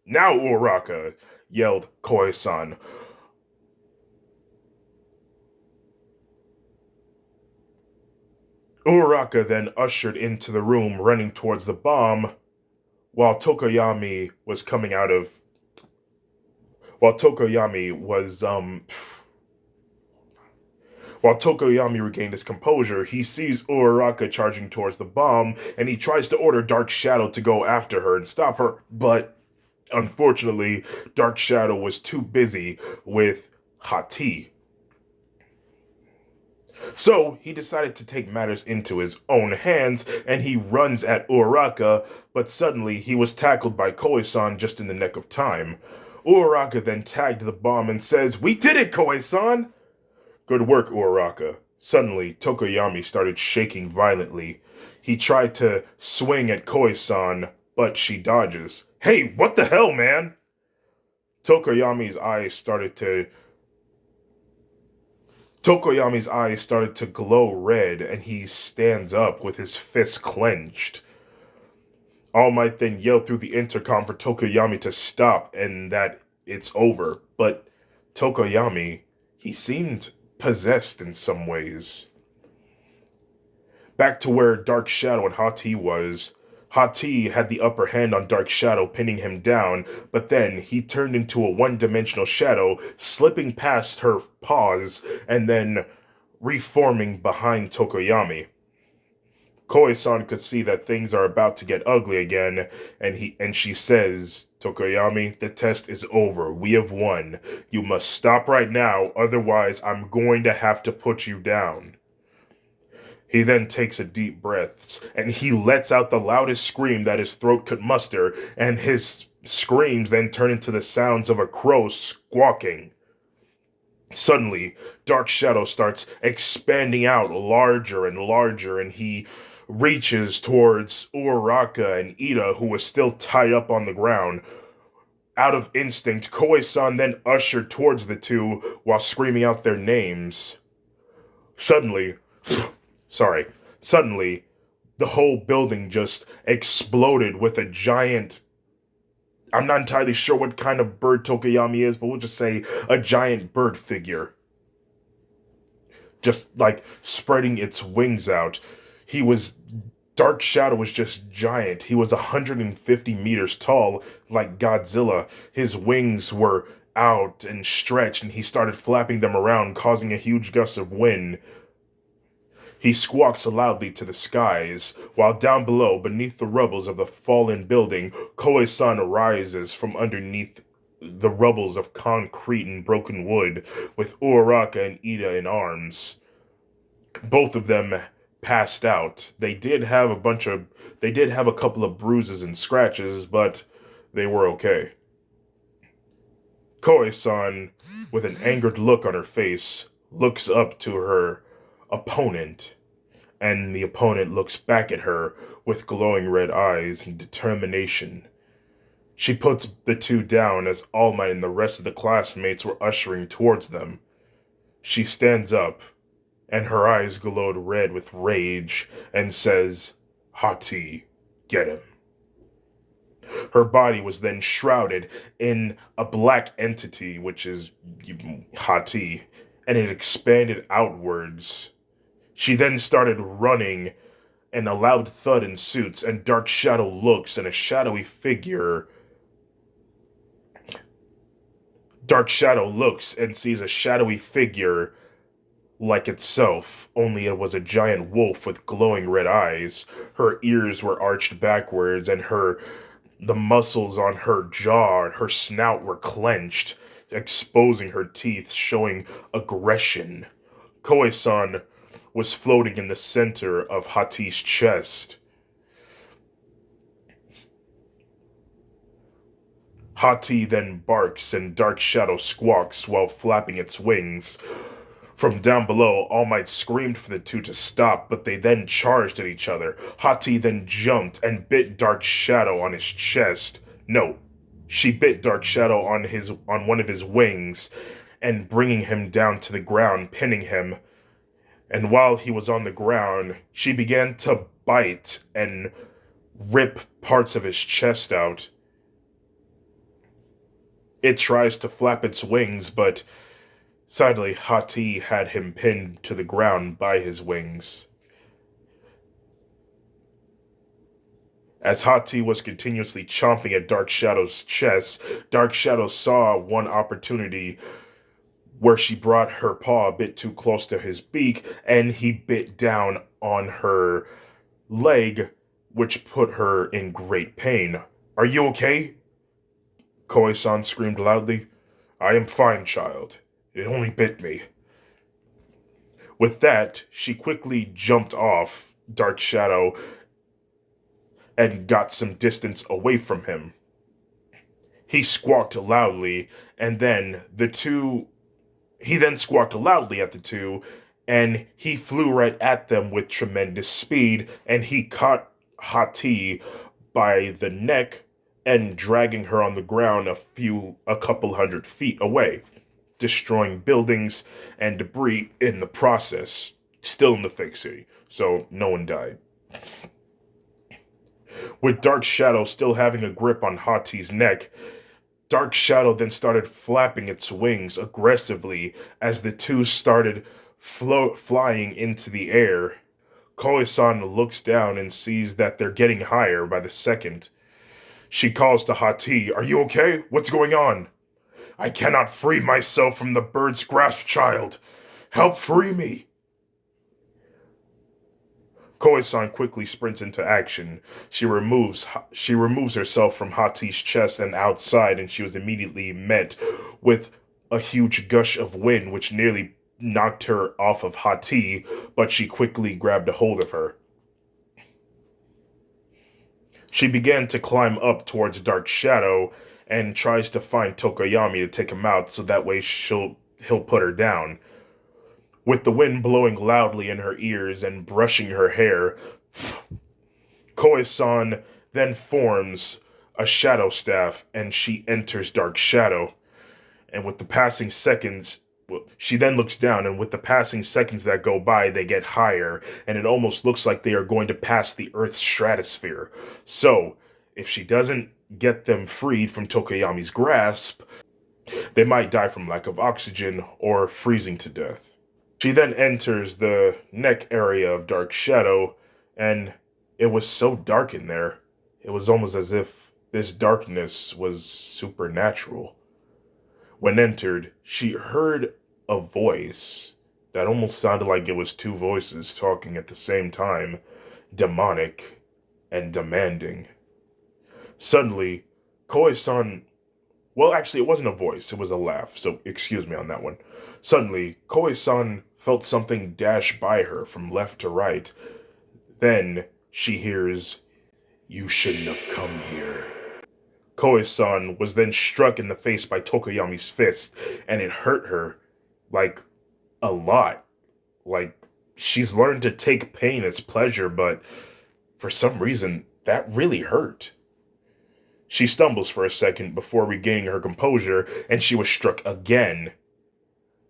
now, Uraraka," yelled Koi-san. Uraraka then ushered into the room, running towards the bomb, while Tokoyami was coming out of. While Tokoyami was While Tokoyami regained his composure, he sees Uraraka charging towards the bomb, and he tries to order Dark Shadow to go after her and stop her, but unfortunately, Dark Shadow was too busy with Hati. So he decided to take matters into his own hands, and he runs at Uraraka, but suddenly he was tackled by Koi-san just in the nick of time. Uraraka then tagged the bomb and says, "We did it, Koi-san!" "Good work, Uraraka." Suddenly, Tokoyami started shaking violently. He tried to swing at Koi-san, but she dodges. "Hey, what the hell, man?" Tokoyami's eyes started to Tokoyami's eyes started to glow red, and he stands up with his fists clenched. All Might then yelled through the intercom for Tokoyami to stop and that it's over, but Tokoyami, He seemed possessed in some ways. Back to where Dark Shadow and Hati was. Hati had the upper hand on Dark Shadow, pinning him down, but then he turned into a one-dimensional shadow, slipping past her paws and then reforming behind Tokoyami. Koe-san could see that things are about to get ugly again, and she says, "Tokoyami, the test is over. We have won. You must stop right now, otherwise I'm going to have to put you down." He then takes a deep breath, and he lets out the loudest scream that his throat could muster, and his screams then turn into the sounds of a crow squawking. Suddenly, Dark Shadow starts expanding out larger and larger, and he reaches towards Uraraka and Ida, who was still tied up on the ground. Out of instinct, Koe-san then ushered towards the two while screaming out their names. Suddenly, sorry, suddenly, the whole building just exploded with a giant. I'm not entirely sure what kind of bird Tokoyami is, but we'll just say a giant bird figure. Just like spreading its wings out. He was. Dark Shadow was just giant. He was 150 meters tall, like Godzilla. His wings were out and stretched, and he started flapping them around, causing a huge gust of wind. He squawks loudly to the skies, while down below, beneath the rubbles of the fallen building, Koe-san rises from underneath the rubbles of concrete and broken wood, with Uraraka and Ida in arms. Both of them passed out. They did have a couple of bruises and scratches, but they were okay. Koe-san, with an angered look on her face, looks up to her opponent, and the opponent looks back at her with glowing red eyes and determination. She puts the two down as All Might and the rest of the classmates were ushering towards them. She stands up, and her eyes glowed red with rage, and says, "Hati, get him." Her body was then shrouded in a black entity, which is Hati, and it expanded outwards. She then started running, and a loud thud ensues, and Dark Shadow looks, and a shadowy figure. Dark Shadow looks and sees a shadowy figure like itself, only it was a giant wolf with glowing red eyes. Her ears were arched backwards, and the muscles on her jaw and her snout were clenched, exposing her teeth, showing aggression. Koe-san was floating in the center of Hati's chest. Hati then barks and Dark Shadow squawks while flapping its wings. From down below, All Might screamed for the two to stop, but they then charged at each other. Hati then jumped and bit Dark Shadow on his chest. No, she bit Dark Shadow on one of his wings, and bringing him down to the ground, pinning him. And while he was on the ground, she began to bite and rip parts of his chest out. It tries to flap its wings, but sadly, Hati had him pinned to the ground by his wings. As Hati was continuously chomping at Dark Shadow's chest, Dark Shadow saw one opportunity where she brought her paw a bit too close to his beak, and he bit down on her leg, which put her in great pain. "Are you okay?" Koe-san screamed loudly. "I am fine, child. It only bit me." With that, she quickly jumped off Dark Shadow and got some distance away from him. He squawked loudly, and then he then squawked loudly at the two, and he flew right at them with tremendous speed, and he caught Hati by the neck and dragging her on the ground a couple hundred feet away, destroying buildings and debris in the process. Still in the fake city, so no one died. With Dark Shadow still having a grip on Hati's neck, Dark Shadow then started flapping its wings aggressively as the two started flying into the air. Koe-san looks down and sees that they're getting higher by the second. She calls to Hati, "Are you okay? What's going on?" "I cannot free myself from the bird's grasp, child. Help free me." Koe-san quickly sprints into action. She removes herself from Hati's chest and outside, and she was immediately met with a huge gush of wind which nearly knocked her off of Hati, but she quickly grabbed a hold of her. She began to climb up towards Dark Shadow and tries to find Tokoyami to take him out so that way he'll put her down. With the wind blowing loudly in her ears and brushing her hair, Koe-san then forms a shadow staff and she enters Dark Shadow. And with the passing seconds, she then looks down, and with the passing seconds that go by, they get higher, and it almost looks like they are going to pass the Earth's stratosphere. So, if she doesn't get them freed from Tokoyami's grasp, they might die from lack of oxygen or freezing to death. She then enters the neck area of Dark Shadow, and it was so dark in there, it was almost as if this darkness was supernatural. When entered, she heard a voice that almost sounded like it was two voices talking at the same time, demonic and demanding. Suddenly, Koe-san, well, actually, it wasn't a voice, it was a laugh, so excuse me on that one. Suddenly, Koe-san felt something dash by her from left to right. Then she hears, "You shouldn't have come here." Koe-san was then struck in the face by Tokoyami's fist, and it hurt her, like, a lot. Like, she's learned to take pain as pleasure, but for some reason, that really hurt. She stumbles for a second before regaining her composure, and she was struck again.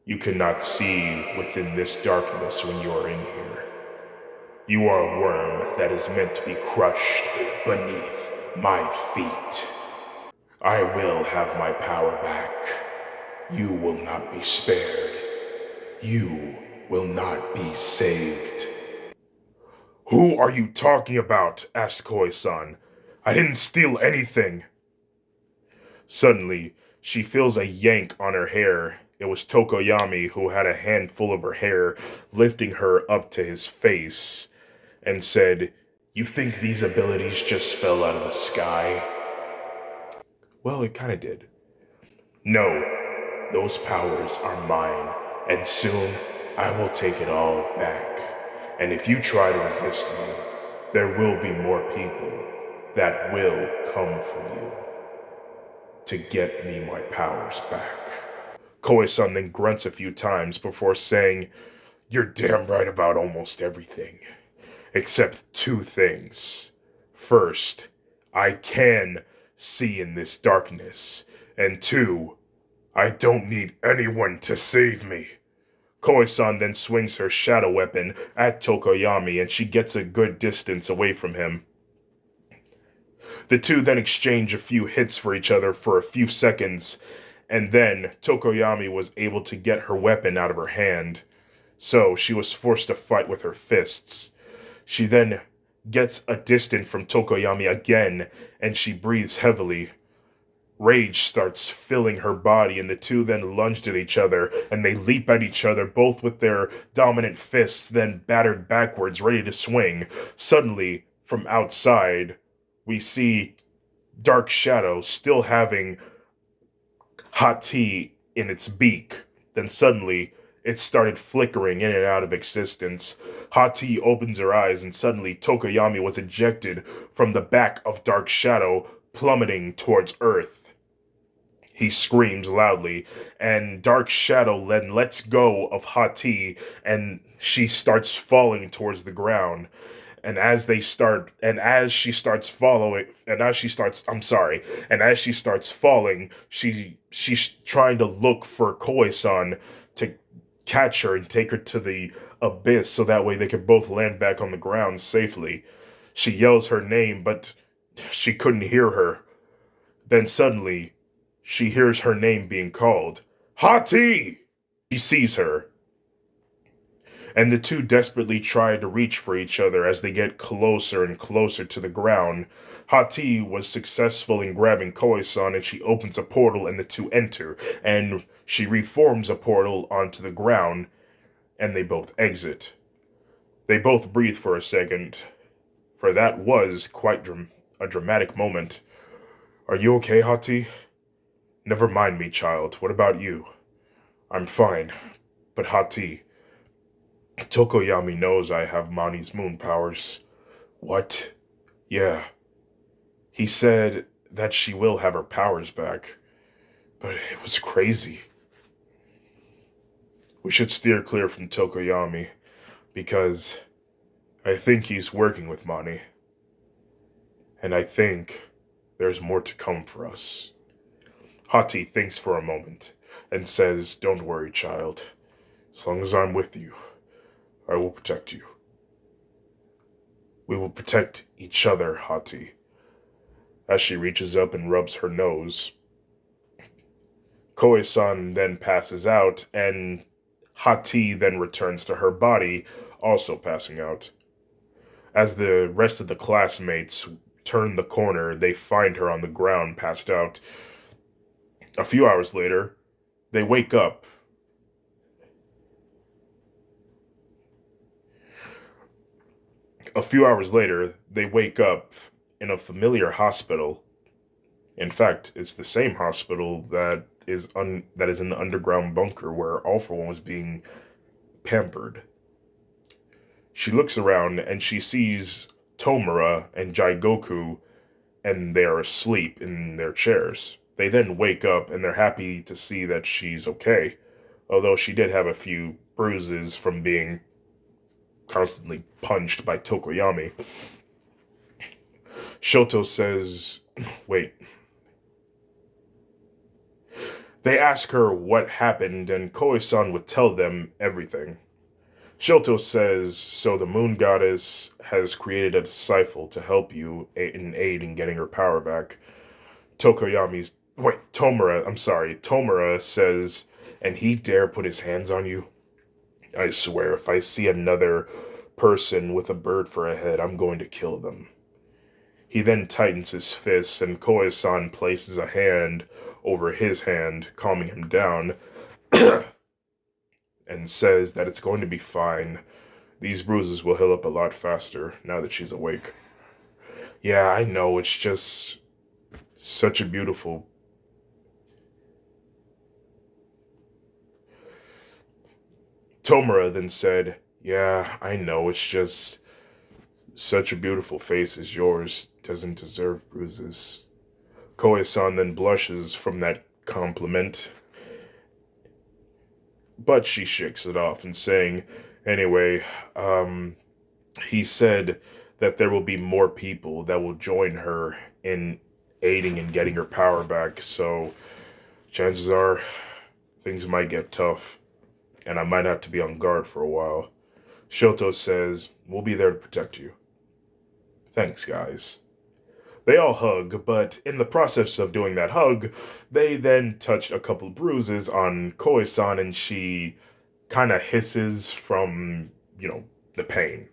"You cannot see within this darkness when you are in here. You are a worm that is meant to be crushed beneath my feet. I will have my power back. You will not be spared. You will not be saved." "Who are you talking about?" asked Koe-san. "I didn't steal anything." Suddenly, she feels a yank on her hair. It was Tokoyami, who had a handful of her hair, lifting her up to his face, and said, "You think these abilities just fell out of the sky?" Well, it kinda did. "No, those powers are mine, and soon I will take it all back. And if you try to resist me, there will be more people that will come for you to get me my powers back." Koe-san then grunts a few times before saying, "You're damn right about almost everything, except two things. First, I can see in this darkness, and two, I don't need anyone to save me." Koe-san then swings her shadow weapon at Tokoyami, and she gets a good distance away from him. The two then exchange a few hits for each other for a few seconds, and then Tokoyami was able to get her weapon out of her hand, so she was forced to fight with her fists. She then gets a distance from Tokoyami again, and she breathes heavily. Rage starts filling her body, and the two then lunged at each other, and they leap at each other, both with their dominant fists, then battered backwards, ready to swing. Suddenly, from outside, we see Dark Shadow still having hot tea in its beak. Then suddenly, it started flickering in and out of existence. Hati opens her eyes, and suddenly Tokoyami was ejected from the back of Dark Shadow, plummeting towards Earth. He screams loudly, and Dark Shadow then lets go of Hati, and she starts falling towards the ground. And as she starts falling, she's trying to look for Koe-san to catch her and take her to the abyss so that way they can both land back on the ground safely. She yells her name, but she couldn't hear her. Then suddenly, She hears her name being called. Hati! She sees her, and the two desperately try to reach for each other as they get closer and closer to the ground. Hati was successful in grabbing Koi-san, and she opens a portal and the two enter, and she reforms a portal onto the ground, and they both exit. They both breathe for a second, for that was quite a dramatic moment. Are you okay, Hati? Never mind me, child. What about you? I'm fine, but Hati, Tokoyami knows I have Mani's moon powers. What? Yeah. He said that she will have her powers back, but it was crazy. We should steer clear from Tokoyami, because I think he's working with Mani, and I think there's more to come for us. Hati thinks for a moment and says, Don't worry, child. As long as I'm with you, I will protect you. We will protect each other, Hati. As she reaches up and rubs her nose, Koe-san then passes out, and Hati then returns to her body, also passing out. As the rest of the classmates turn the corner, they find her on the ground, passed out. A few hours later, they wake up. A few hours later, they wake up in a familiar hospital. In fact, it's the same hospital that is in the underground bunker where All For One was being pampered. She looks around and she sees Tomura and Jaigoku, and they are asleep in their chairs. They then wake up and they're happy to see that she's okay, although she did have a few bruises from being constantly punched by Tokoyami. Shoto says, wait. They ask her what happened, and Koe-san would tell them everything. Shoto says, so the moon goddess has created a disciple to help you in aid in getting her power back. Tomura says, and he dare put his hands on you? I swear, if I see another person with a bird for a head, I'm going to kill them. He then tightens his fists, and Koe-san places a hand over his hand, calming him down, and says that it's going to be fine. These bruises will heal up a lot faster now that she's awake. Yeah, I know, it's just such a beautiful... Tomura then said, yeah, I know, it's just such a beautiful face as yours doesn't deserve bruises. Koe-san then blushes from that compliment, but she shakes it off and saying, anyway, he said that there will be more people that will join her in aiding and getting her power back, so chances are things might get tough, and I might have to be on guard for a while. Shoto says, we'll be there to protect you. Thanks, guys. They all hug, but in the process of doing that hug, they then touched a couple bruises on Koe-san, and she kind of hisses from, the pain.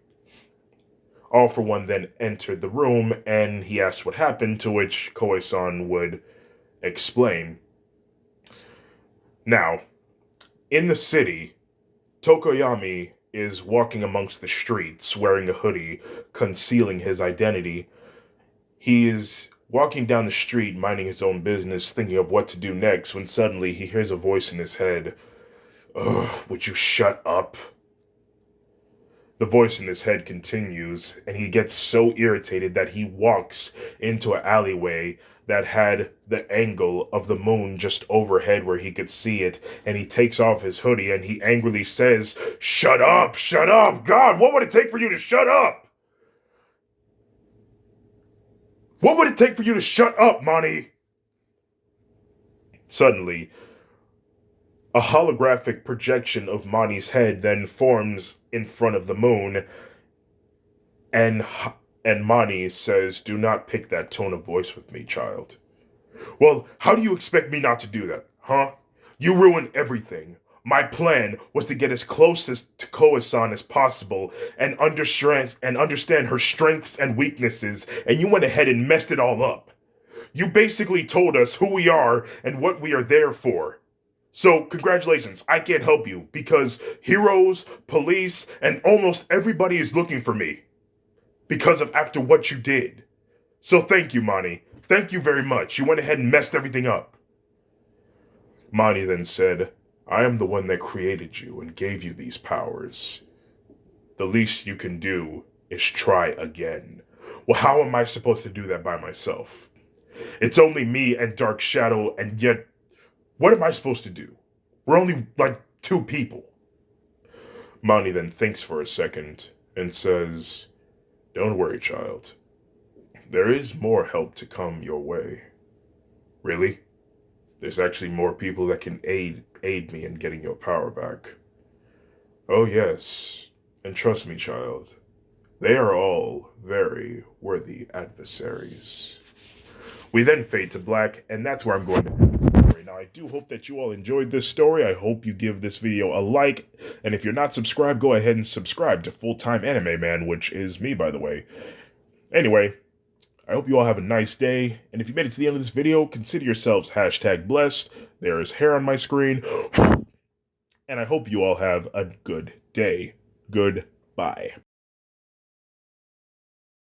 All For One then entered the room, and he asked what happened, to which Koe-san would explain. Now, in the city, Tokoyami is walking amongst the streets wearing a hoodie, concealing his identity. He is walking down the street, minding his own business, thinking of what to do next, when suddenly he hears a voice in his head. Ugh, would you shut up? The voice in his head continues, and he gets so irritated that he walks into an alleyway that had the angle of the moon just overhead where he could see it, and he takes off his hoodie and he angrily says, shut up, God, what would it take for you to shut up? What would it take for you to shut up, Mani? Suddenly, a holographic projection of Mani's head then forms in front of the moon, and Mani says, do not pick that tone of voice with me, child. Well, how do you expect me not to do that, huh? You ruined everything. My plan was to get as close to Koa-san as possible and understand her strengths and weaknesses, and you went ahead and messed it all up. You basically told us who we are and what we are there for. So, congratulations, I can't help you because heroes, police, and almost everybody is looking for me because of after what you did. So, thank you, Mani. Thank you very much. You went ahead and messed everything up. Mani then said, I am the one that created you and gave you these powers. The least you can do is try again. Well, how am I supposed to do that by myself? It's only me and Dark Shadow, and yet, what am I supposed to do? We're only like 2 people. Mani then thinks for a second and says, Don't worry, child. There is more help to come your way. Really? There's actually more people that can aid me in getting your power back. Oh yes, and trust me, child, they are all very worthy adversaries. We then fade to black, and that's where I'm going to end the story. Now, I do hope that you all enjoyed this story. I hope you give this video a like, and if you're not subscribed, go ahead and subscribe to Full-Time Anime Man, which is me, by the way. Anyway, I hope you all have a nice day, and if you made it to the end of this video, consider yourselves #blessed. There is hair on my screen, and I hope you all have a good day. Goodbye.